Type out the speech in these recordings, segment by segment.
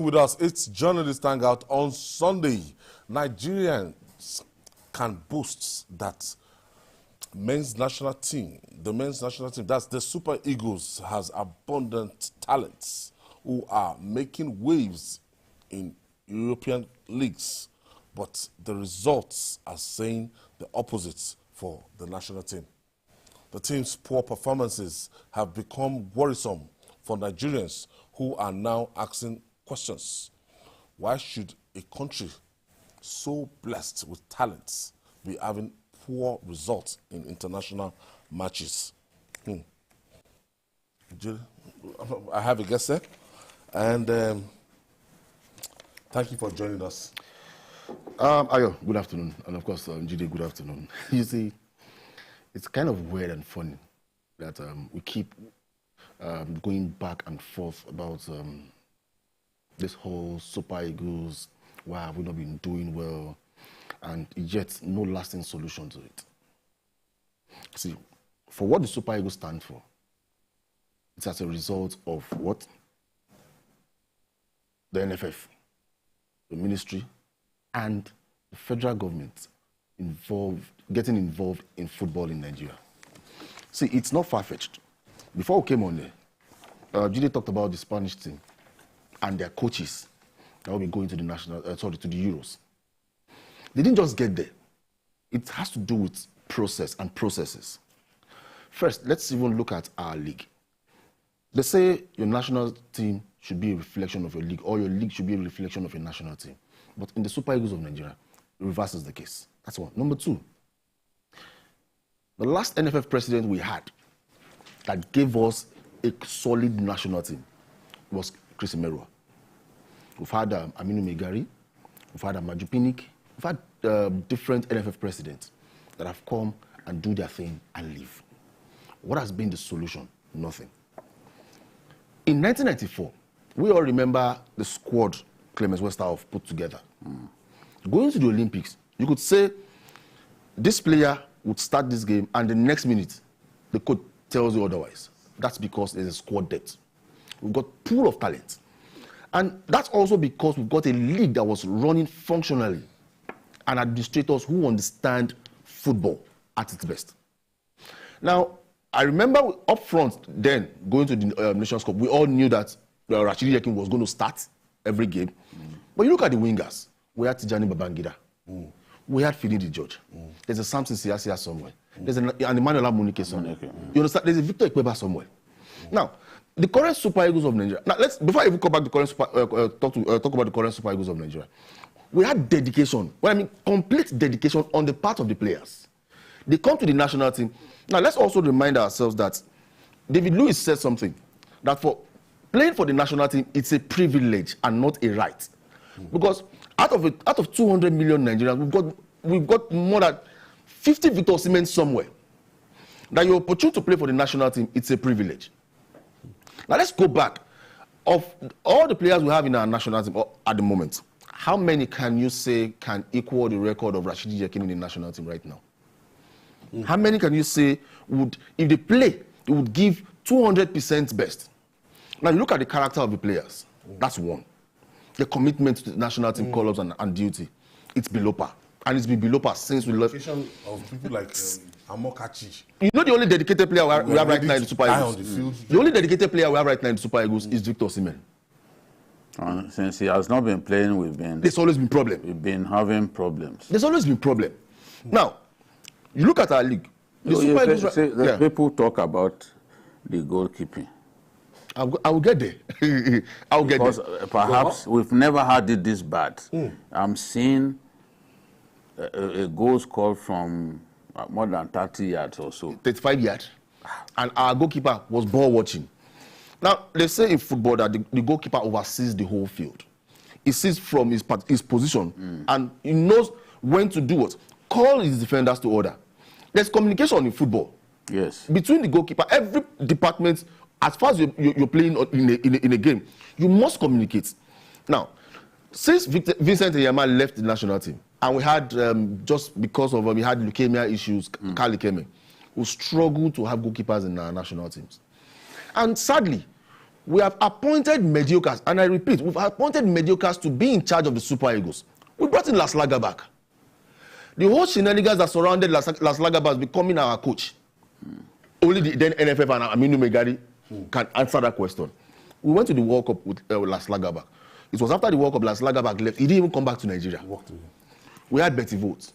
With us, it's Journalist Hangout on Sunday. Nigerians can boast that the men's national team, that's the Super Eagles, has abundant talents who are making waves in European leagues. But the results are saying the opposite for the national team. The team's poor performances have become worrisome for Nigerians who are now asking questions. Why should a country so blessed with talents be having poor results in international matches? I have a guest there, and thank you for joining us. Ayo, good afternoon, and of course, Jide, good afternoon. You see, it's kind of weird and funny that we keep going back and forth about this whole Super Eagles, why have we not been doing well, and yet no lasting solution to it. See, for what the Super Eagles stand for, it's as a result of what? The NFF, the ministry, and the federal government getting involved in football in Nigeria. See, it's not far-fetched. Before we came on there, Jide talked about the Spanish team and their coaches that will be going to the to the Euros. They didn't just get there. It has to do with process and processes. First, let's even look at our league. They say your national team should be a reflection of your league, or your league should be a reflection of your national team. But in the Super Eagles of Nigeria, the reverse is the case. That's one. Number two, the last NFF president we had that gave us a solid national team was Chris Emerua. We've had Aminu Megari, we've had Amaju Pinnick, we've had different NFF presidents that have come and do their thing and leave. What has been the solution? Nothing. In 1994, we all remember the squad Clemens Westerhoff put together. Going to the Olympics, you could say this player would start this game and the next minute the coach tells you otherwise. That's because there's a squad depth. We've got pool of talent. And that's also because we've got a league that was running functionally and administrators who understand football at its best. Now, I remember up front then, going to the Nations Cup, we all knew that Rashidi Yekin was going to start every game. But you look at the wingers. We had Tijani Babangida. We had Finidi George. There's a Samson Siasia somewhere. There's an Emmanuel Amunike somewhere. You understand? There's a Victor Ekpeba somewhere. Now, the current Super Eagles of Nigeria. Now, before I even come back to talk about the current Super Eagles of Nigeria, we had dedication. Well, I mean, complete dedication on the part of the players. They come to the national team. Now, let's also remind ourselves that David Lewis said something, that for playing for the national team, it's a privilege and not a right. Because out of 200 million Nigerians, we've got more than 50 Victor Osimhen somewhere. That your opportunity to play for the national team, it's a privilege. Now let's go back. Of all the players we have in our national team at the moment, how many can you say can equal the record of Rashidi Yekin in the national team right now? How many can you say would, if they play, they would give 200% best? Now you look at the character of the players. That's one. The commitment to the national team call-ups and duty. It's below par. And it's been below par since we left. Of people like Amokachi. You know the only dedicated player we have right now in the Super Eagles? The only dedicated player we have right now in the Super Eagles is Victor Osimhen. Since he has not been playing, there's always been problem. We've been having problems. There's always been problem. Now, you look at our league. The Super Eagles, people talk about the goalkeeping. I will get there. I'll get there. Because perhaps we've never had it this bad. I'm seeing a goal scored from more than 30 yards or so. 35 yards. And our goalkeeper was ball watching. Now, they say in football that the goalkeeper oversees the whole field. He sees from his position and he knows when to do what. Call his defenders to order. There's communication in football. Yes. Between the goalkeeper, every department, as far as you're playing in a game, you must communicate. Now, since Vincent Eyama left the national team, and we had, just because of we had leukemia issues, Carl Ikeme, we struggled to have goalkeepers in our national teams. And sadly, We have appointed mediocres, and I repeat, we've appointed mediocres to be in charge of the Super Eagles. We brought in Las Lager back. The whole shenanigans that surrounded Las Lager becoming our coach. Only the then NFF and Aminu Megari can answer that question. We went to the World Cup with Las Lager back. It was after the World Cup, Las Lager left. He didn't even come back to Nigeria. We had Betty Votes.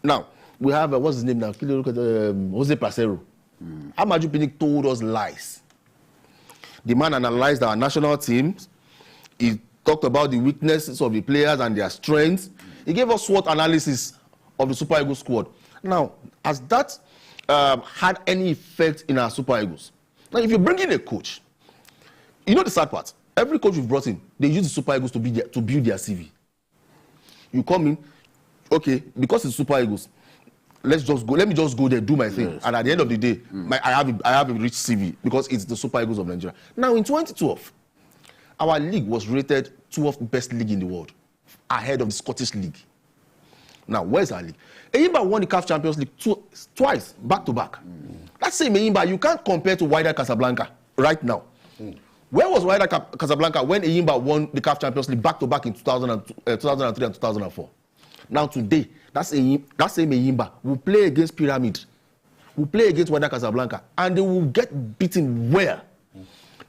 Now, we have, what's his name now? Jose Placero. Amaju Pinnick told us lies. The man analyzed our national teams. He talked about the weaknesses of the players and their strengths. He gave us SWOT analysis of the Super Eagles squad. Now, has that had any effect in our Super Eagles? Now, if you bring in a coach, you know the sad part. Every coach we've brought in, they use the Super Eagles to build their CV. You come in, okay, because it's Super Eagles, let me just go there, do my thing. Yes. And at the end of the day, I have a rich CV because it's the Super Eagles of Nigeria. Now, in 2012, our league was rated 12th best league in the world, ahead of the Scottish League. Now, where's our league? Enyimba won the CAF Champions League twice, back to back. That same Enyimba, you can't compare to Wydad Casablanca right now. Where was Wydad Casablanca when Enyimba won the CAF Champions League back to back in 2003 and 2004? Now today, that same Enyimba will play against Pyramid, will play against Wydad Casablanca, and they will get beaten where?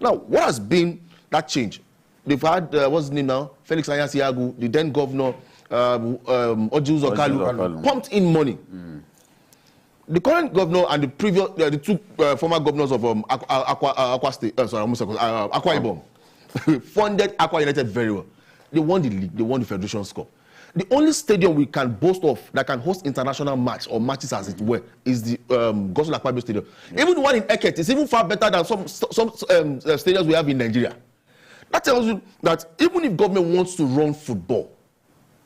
Now, what has been that change? They've had, what's his name now? Felix Anyasiagu, the then governor, Ojiuzo Okalu, pumped in money. The current governor and the previous, the two former governors of Akwa Ibom funded Akwa United very well. They won the league, they won the Federation Cup. The only stadium we can boast of that can host international match or matches as it were is the Godswill Akpabio Stadium. Even the one in Eket is even far better than some stadiums we have in Nigeria. That tells you that even if government wants to run football,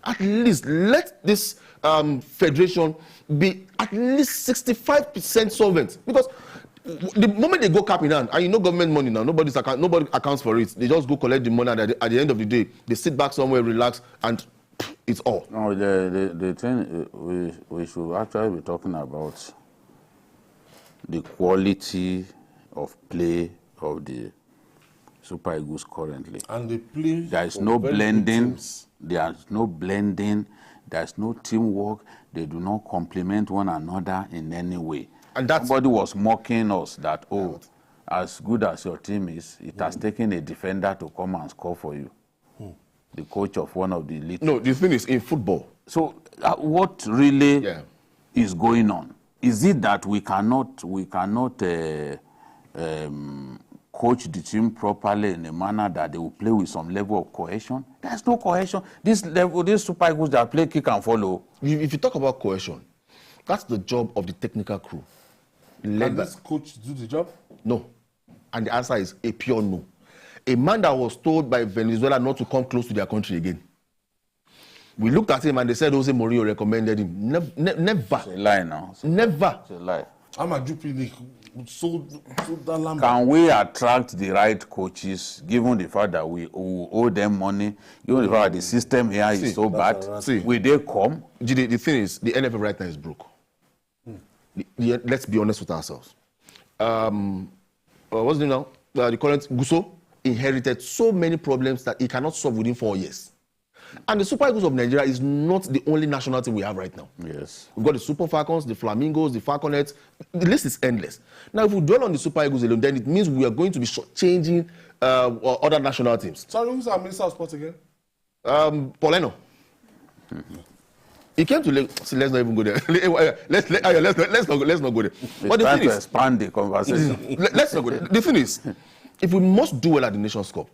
at least let this federation be at least 65% solvent. Because the moment they go cap in hand, and you know government money now, nobody accounts for it. They just go collect the money, and at the end of the day, they sit back somewhere, relax, and it's all. No, the thing we should actually be talking about the quality of play of the Super Eagles currently. And they play. There is no blending. There's no blending. There's no teamwork. They do not complement one another in any way. And somebody was mocking us that, oh, as good as your team is, it has taken a defender to come and score for you. The coach of one of the elite. No, the thing is, in football. So what really is going on? Is it that we cannot coach the team properly in a manner that they will play with some level of cohesion? There's no cohesion. This Super Eagles that play kick and follow. If you talk about cohesion, that's the job of the technical crew. Can this coach do the job? No. And the answer is a pure no. A man that was told by Venezuela not to come close to their country again. We looked at him and they said Jose Mourinho recommended him. Never. It's a lie now. Never. It's a lie. Amaju Pinnick sold that land. Can we attract the right coaches, given the fact that we owe them money, given the fact that the system here is so bad? Will they come? The thing is, the NFF right now is broke. Let's be honest with ourselves. What's the name now? The current Gusso inherited so many problems that he cannot solve within 4 years. And the Super Eagles of Nigeria is not the only national team we have right now. Yes. We've got the Super Falcons, the Flamingos, the Falconets. The list is endless. Now, if we dwell on the Super Eagles alone, then it means we are going to be changing other national teams. Sorry, who's our Minister of Sports again? Pauleno. He came to Lagos. Let's not even go there. let's not go there. But the thing is, expand the conversation. Let's not go there. The thing is, if we must do well at the Nations Cup,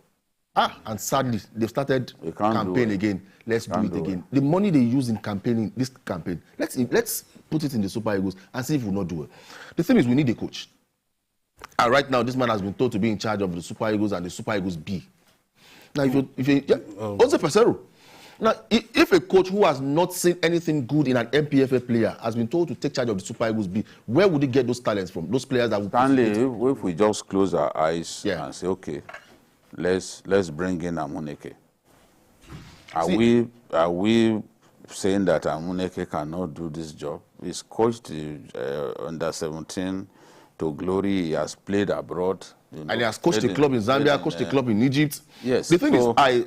and sadly, they've started campaign again. Let's do it again. The money they use in campaigning, this campaign, let's put it in the Super Eagles and see if we'll not do it. The thing is, we need a coach. And right now, this man has been told to be in charge of the Super Eagles and the Super Eagles B. Now, Jose Pesero. Now, if a coach who has not seen anything good in an MPFA player has been told to take charge of the Super Eagles B, where would he get those talents from? Those players that would... Stanley, if we just close our eyes and say, okay, let's bring in Amuneke. Are we saying that Amuneke cannot do this job? He's coached under 17 to glory. He has played abroad. You know, and he has coached a club in Zambia, coached a club in Egypt. Yes. The thing is, I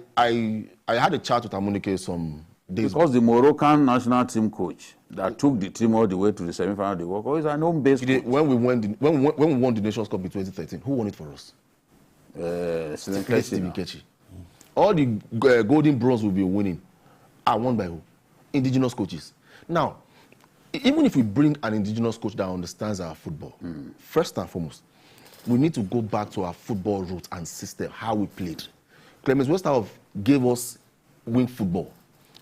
had a chat with Amunike some days because the Moroccan national team coach that took the team all the way to the semi-final of the World Cup is an home-based coach. When we won the Nations Cup in 2013, who won it for us? Steve. All the golden bronze we'll be winning are won by who? Indigenous coaches. Now, even if we bring an indigenous coach that understands our football, first and foremost, we need to go back to our football roots and system, how we played. Clemens Westerhoff gave us wing football.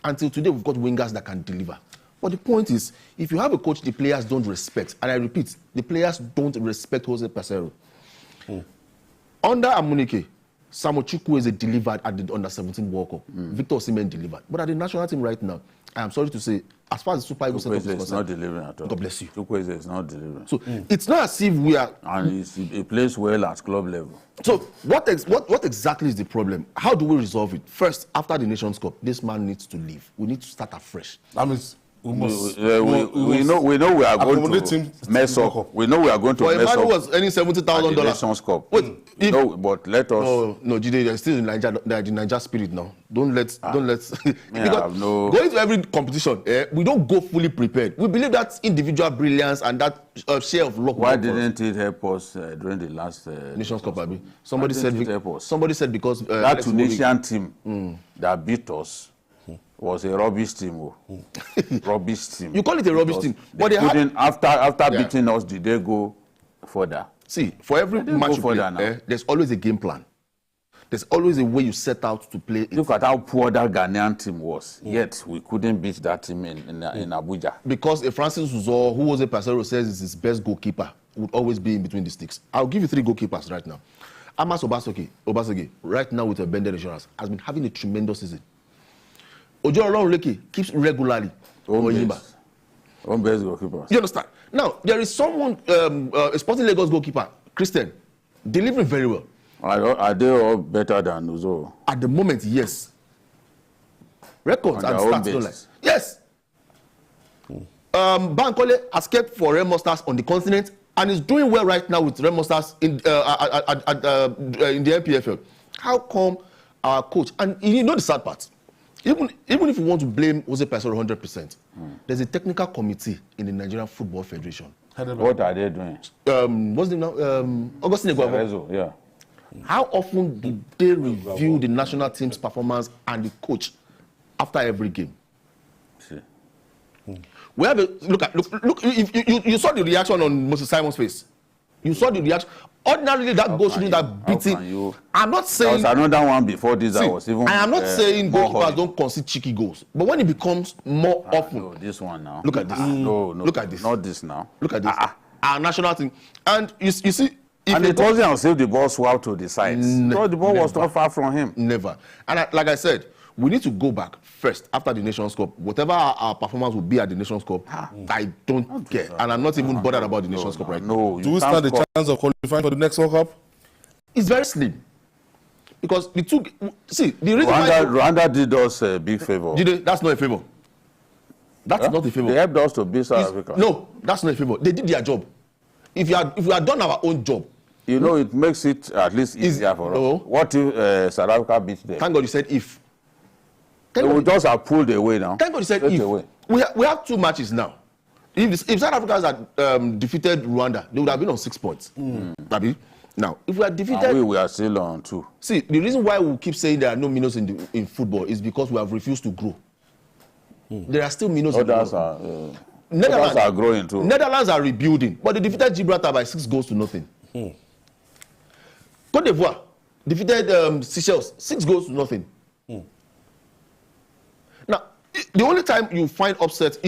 Until today, we've got wingers that can deliver. But the point is, if you have a coach the players don't respect, and I repeat, the players don't respect Jose Peseiro. Under Amunike, Samuel Chukwueze delivered at the Under-17 World Cup. Victor Osimhen delivered. But at the national team right now, I am sorry to say, as far as the Super Eagles setup is concerned, not delivering at all. God bless you. Chukwueze is not delivering. So it's not as if we are... And he plays well at club level. So what exactly is the problem? How do we resolve it? First, after the Nations Cup, this man needs to leave. We need to start afresh. That means we know we are going to mess up. We know we are going to mess up. For a man who was earning $70,000. Nations Cup. Wait, no, but let us. No, Jide, they're still in the Niger spirit now. Don't let. Because going to every competition, we don't go fully prepared. We believe that individual brilliance and that share of luck. Why didn't it help us during the last Nations Cup? Somebody said because that Tunisian team that beat us was a rubbish team. Rubbish team. You call it a rubbish team, but after beating us, did they go further? See, for every match you play, there's always a game plan. There's always a way you set out to play it. Look at how poor that Ghanaian team was. Yet we couldn't beat that team in Abuja. Because Francis Uzor, who was a Pasero, says is his best goalkeeper, would always be in between the sticks. I'll give you 3 goalkeepers right now. Amas Obasage, right now with a Bended Insurance, has been having a tremendous season. Ojo Olorunleke keeps regularly. Home base goalkeeper. You understand? Now, there is someone, a Sporting Lagos goalkeeper, Christian, delivering very well. Are they all better than Uzo? At the moment, yes. Records and stats don't lie. Yes. Bankole has kept for Remo Stars on the continent and is doing well right now with Remo Stars in the NPFL. How come our coach, and you know the sad part, even if you want to blame Jose Peseiro 100%, there's a technical committee in the Nigerian Football Federation. What are they doing? What's the name now? Augustine Eguavoen. Yeah. How often do they review the national team's performance and the coach after every game? See. We have a look. You saw the reaction on Moses Simon's face. You saw the reaction. Ordinarily, that goes through that beating. I'm not saying. There was another one before this. I was even. I am not saying goalkeepers don't concede cheeky goals, but when it becomes more often. No, this one now. Look at this. No. Look at this. Not this now. Look at this. Our national team, and you see. And it wasn't as if the ball swapped to the sides. No, the ball was not far from him. Never. And like I said, we need to go back first after the Nations Cup. Whatever our performance will be at the Nations Cup, I don't care. And I'm not even bothered about the Nations Cup right now. Do we stand the chance of qualifying for the next World Cup? It's very slim. Because the two... See, the reason Rwanda did us a big favor. That's not a favor. That's not a favor. They helped us to beat South Africa. No, that's not a favor. They did their job. If we had done our own job, you know, it makes it at least easier for us. What if South Africa beats them? Thank God you said if. They would just have pulled away now. Thank God you said if. We have 2 matches now. If South Africa had defeated Rwanda, they would have been on 6 points. Now, if we are defeated... we are still on 2. See, the reason why we keep saying there are no minnows in football is because we have refused to grow. There are still minnows in football. Netherlands are growing too. Netherlands are rebuilding, but they defeated Gibraltar by 6-0. Côte d'Ivoire defeated Seychelles 6-0. Now, the only time you find upset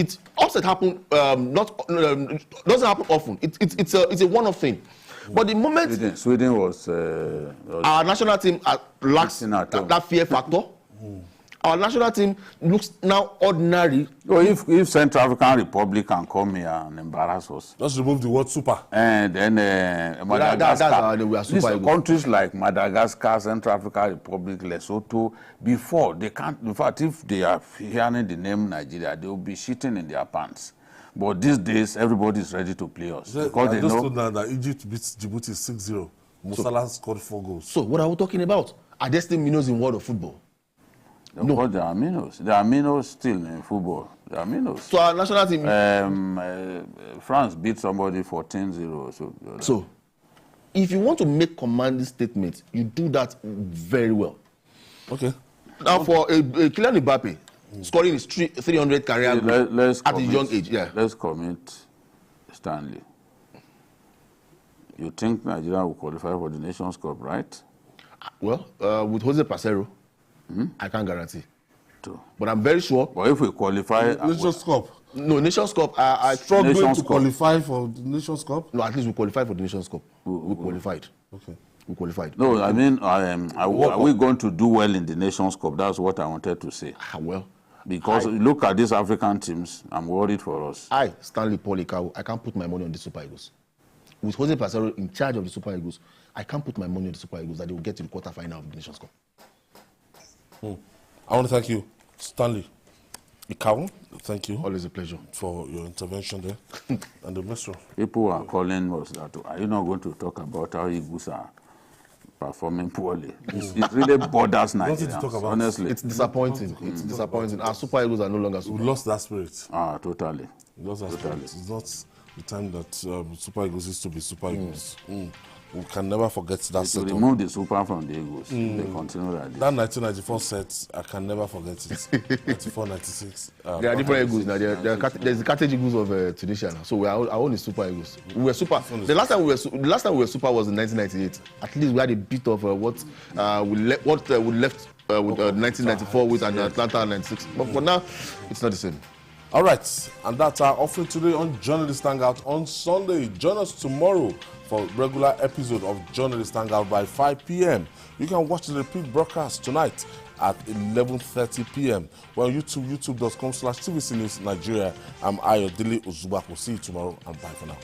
happen doesn't happen often. It's a one-off thing. But the moment Sweden was our national team lacks that fear factor. Our national team looks now ordinary. So if Central African Republic can come here and embarrass us, let's remove the word super. And then Madagascar, countries like Madagascar, Central African Republic, Lesotho, before they can't. In fact, if they are hearing the name Nigeria, they will be shitting in their pants. But these days, everybody is ready to play us because they know that Egypt beats Djibouti 6-0. Musala scored 4 goals. So what are we talking about? Are there still minnows in world of football? Of course, there are minnows. There are minnows still in football. There are minnows. So our national team... France beat somebody 14-0. So, if you want to make commanding statements, you do that very well. Okay. Now, for Kylian Mbappe, scoring his 300 career goals at a young age. Yeah. Let's commit Stanley. You think Nigeria will qualify for the Nations Cup, right? Well, with Jose Pacero, I can't guarantee. True. But I'm very sure. But if we qualify... Nations Cup. No, Nations Cup. I Struggling Nations to Cup. qualify for the Nations Cup? No, at least we qualified for the Nations Cup. We qualified. Okay. We qualified. No, I mean, are we going to do well in the Nations Cup? That's what I wanted to say. Well, Because look at these African teams, I'm worried for us. Stanley Polikau, I can't put my money on the Super Eagles. With Jose Pacero in charge of the Super Eagles, I can't put my money on the Super Eagles that they will get to the quarterfinal of the Nations Cup. I want to thank you, Stanley Ikawun. Thank you. Always a pleasure. For your intervention there. And the Mr. People are calling us that, are you not going to talk about how Eagles are performing poorly? It really bothers Nothing to talk Nigerians, about. honestly. It's disappointing. It's disappointing. Our Super Eagles are no longer We super. lost that spirit. Totally. We lost that spirit. It's not the time that Super Eagles used to be Super Eagles. We can never forget that To set. remove the super from the Eagles, they continue like this. That 1994 set, I can never forget it. 94, 96. There are different Eagles now. There's the Carthage Eagles of Tunisia now. So our own is Super Eagles. We were super. The last time we were super was in 1998. At least we had a bit of what we left with 1994 with an Atlanta 96. But for now, it's not the same. All right, and that's our offering today on Journalist Hangout on Sunday. Join us tomorrow for regular episode of Journalist Hangout by 5 p.m. You can watch the repeat broadcast tonight at 11:30 p.m. Well, youtube.com/TVC News Nigeria. I'm Ayodele Uzubako. See you tomorrow and bye for now.